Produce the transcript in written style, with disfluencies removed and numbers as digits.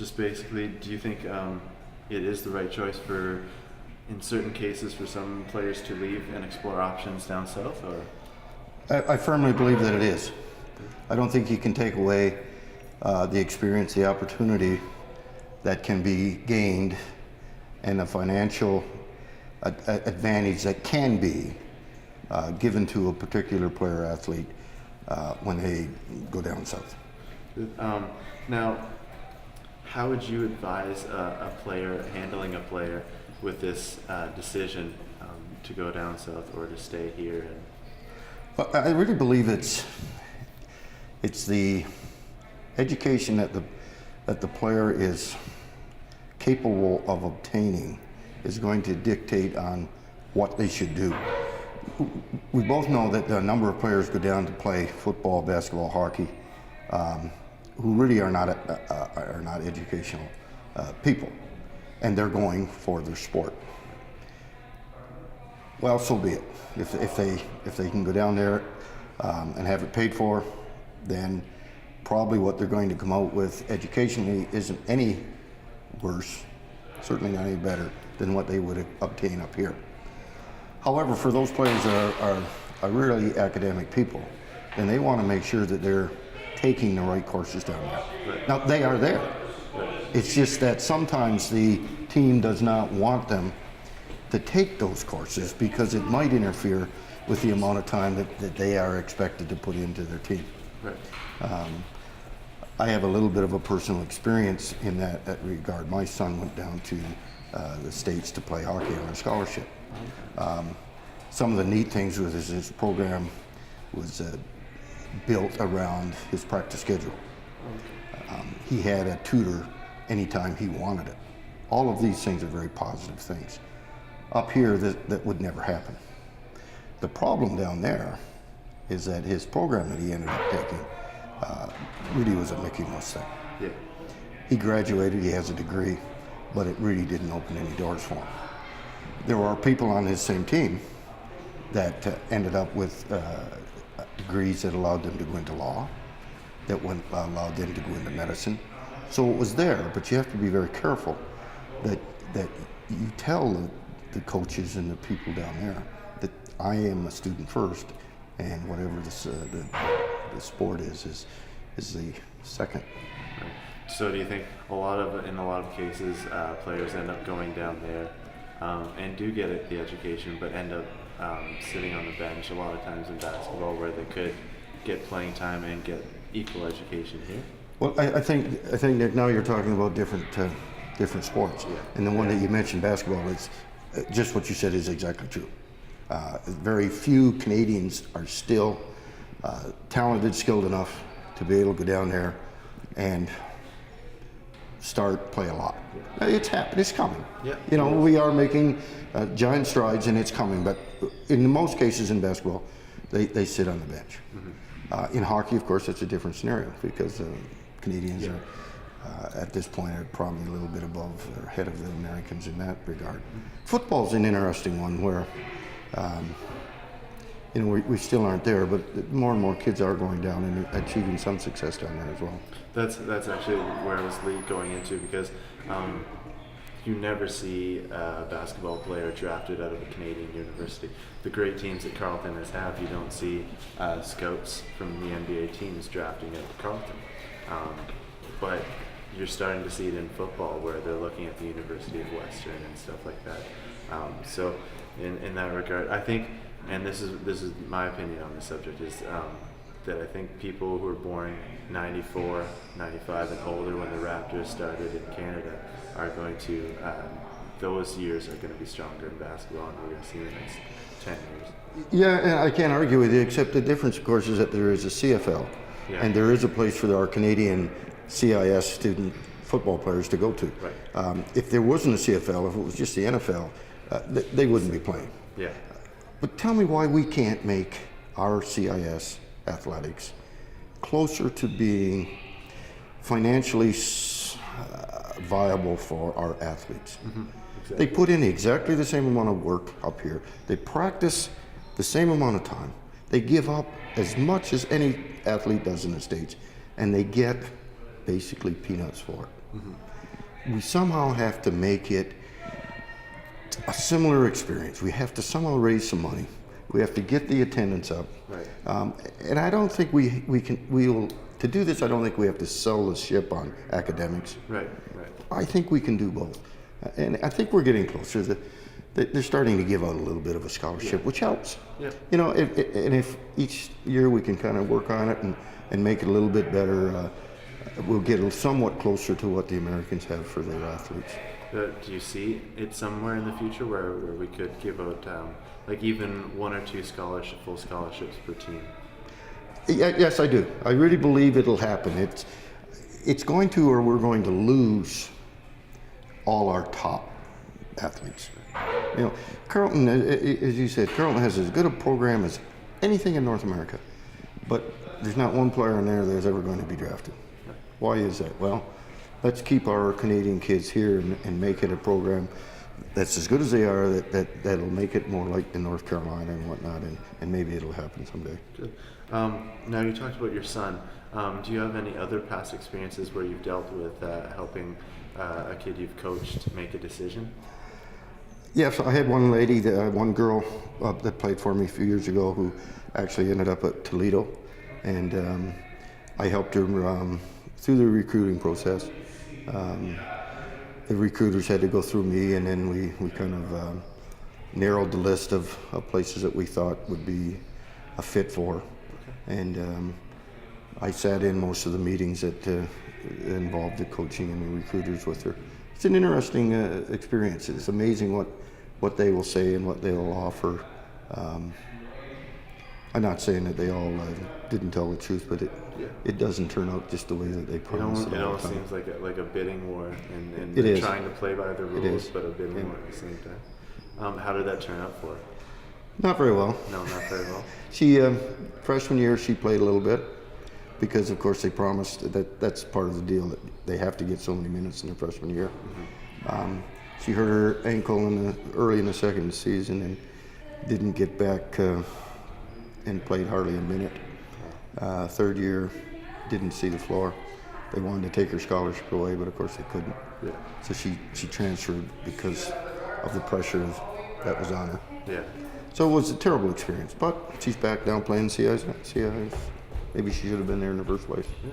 just basically, do you think it is the right choice for, in certain cases, for some players to leave and explore options down south, or? I firmly believe that it is. I don't think you can take away the experience, the opportunity that can be gained, and the financial advantage that can be given to a particular player athlete when they go down south. Now, how would you advise a player handling a player with this decision to go down south or to stay here? Well, I really believe it's the education that the player is capable of obtaining is going to dictate on what they should do. We both know that a number of players go down to play football, basketball, hockey, who really are not educational people, and they're going for their sport. Well, so be it. If they can go down there and have it paid for, then probably what they're going to come out with educationally isn't any worse, certainly not any better than what they would obtain up here. However, for those players that are really academic people, then they want to make sure that they're taking the right courses down there. Right. Now, they are there. Right. It's just that sometimes the team does not want them to take those courses because it might interfere with the amount of time that they are expected to put into their team. Right. I have a little bit of a personal experience in that regard. My son went down to the States to play hockey on a scholarship. Some of the neat things with his program was built around his practice schedule. He had a tutor anytime he wanted it. All of these things are very positive things. Up here, that would never happen. The problem down there is that his program that he ended up taking really was a Mickey Mouse thing. Yeah. He graduated, he has a degree, but it really didn't open any doors for him. There are people on his same team that ended up with degrees that allowed them to go into law, that allowed them to go into medicine. So it was there, but you have to be very careful that you tell the coaches and the people down there that I am a student first, and whatever the sport is the second. Right. So do you think in a lot of cases players end up going down there and do get the education, but end up sitting on the bench a lot of times in basketball where they could get playing time and get equal education here? Well, I think that now you're talking about different sports, Yeah. and the one that you mentioned, basketball, is just what you said is exactly true. Very few Canadians are still talented, skilled enough to be able to go down there and play a lot. It's happening, it's coming. Yeah. You know, we are making giant strides and it's coming, but in most cases in basketball, they sit on the bench. Mm-hmm. In hockey, of course, it's a different scenario because Canadians are, at this point, are probably a little bit above or ahead of the Americans in that regard. Mm-hmm. Football's an interesting one where, you know, we still aren't there, but more and more kids are going down and achieving some success down there as well. That's actually where I was going into, because you never see a basketball player drafted out of a Canadian university. The great teams that Carleton has you don't see scouts from the NBA teams drafting at Carleton. But you're starting to see it in football where they're looking at the University of Western and stuff like that. So in that regard, I think, and this is my opinion on the subject, is that I think people who were born 94, 95 and older when the Raptors started in Canada are going to, those years are going to be stronger in basketball, and we're going to see in the next 10 years. Yeah, and I can't argue with you, except the difference, of course, is that there is a CFL, and there is a place for our Canadian CIS student football players to go to. Right. If there wasn't a CFL, if it was just the NFL, they wouldn't be playing. Yeah. But tell me why we can't make our CIS athletics closer to being financially viable for our athletes. Mm-hmm. Exactly. They put in exactly the same amount of work up here. They practice the same amount of time. They give up as much as any athlete does in the States, and they get basically peanuts for it. We somehow have to make it a similar experience. We have to somehow raise some money. We have to get the attendance up. Right. And I don't think we will, to do this, I don't think we have to sell the ship on academics. Right. Right. I think we can do both. And I think we're getting closer. They're starting to give out a little bit of a scholarship, which helps. Yeah. You know, and if each year we can kind of work on it and make it a little bit better, we'll get somewhat closer to what the Americans have for their athletes. Do you see it somewhere in the future where we could give out like even 1 or 2 full scholarships per team? Yes, I do. I really believe it'll happen. It's going to, or we're going to lose all our top athletes. You know, Carleton, as you said, Carleton has as good a program as anything in North America, but there's not one player in there that's ever going to be drafted. Why is that? Well, let's keep our Canadian kids here and make it a program that's as good as they are, that'll make it more like the North Carolina and whatnot, and maybe it'll happen someday. Good. Now you talked about your son. Do you have any other past experiences where you've dealt with helping a kid you've coached make a decision? Yes, I had one lady, one girl that played for me a few years ago who actually ended up at Toledo, and I helped her through the recruiting process. The recruiters had to go through me, and then we kind of narrowed the list of places that we thought would be a fit for her. And I sat in most of the meetings that involved the coaching and the recruiters with her. It's an interesting experience. It's amazing what they will say and what they will offer. I'm not saying that they all didn't tell the truth, but it doesn't turn out just the way that they promised. It almost seems like a bidding war, and It they're is. trying to play by the rules, but a bidding war at the same time. How did that turn out for her? Not very well. No, not very well. She freshman year she played a little bit because of course they promised that's part of the deal that they have to get so many minutes in their freshman year. She hurt her ankle early in the second season and didn't get back and played hardly a minute. Third year didn't see the floor. They wanted to take her scholarship away, but of course they couldn't. Yeah. So she transferred because of the pressure that was on her. Yeah. So it was a terrible experience, but she's back down playing CIS. Maybe she should have been there in the first place. Yeah.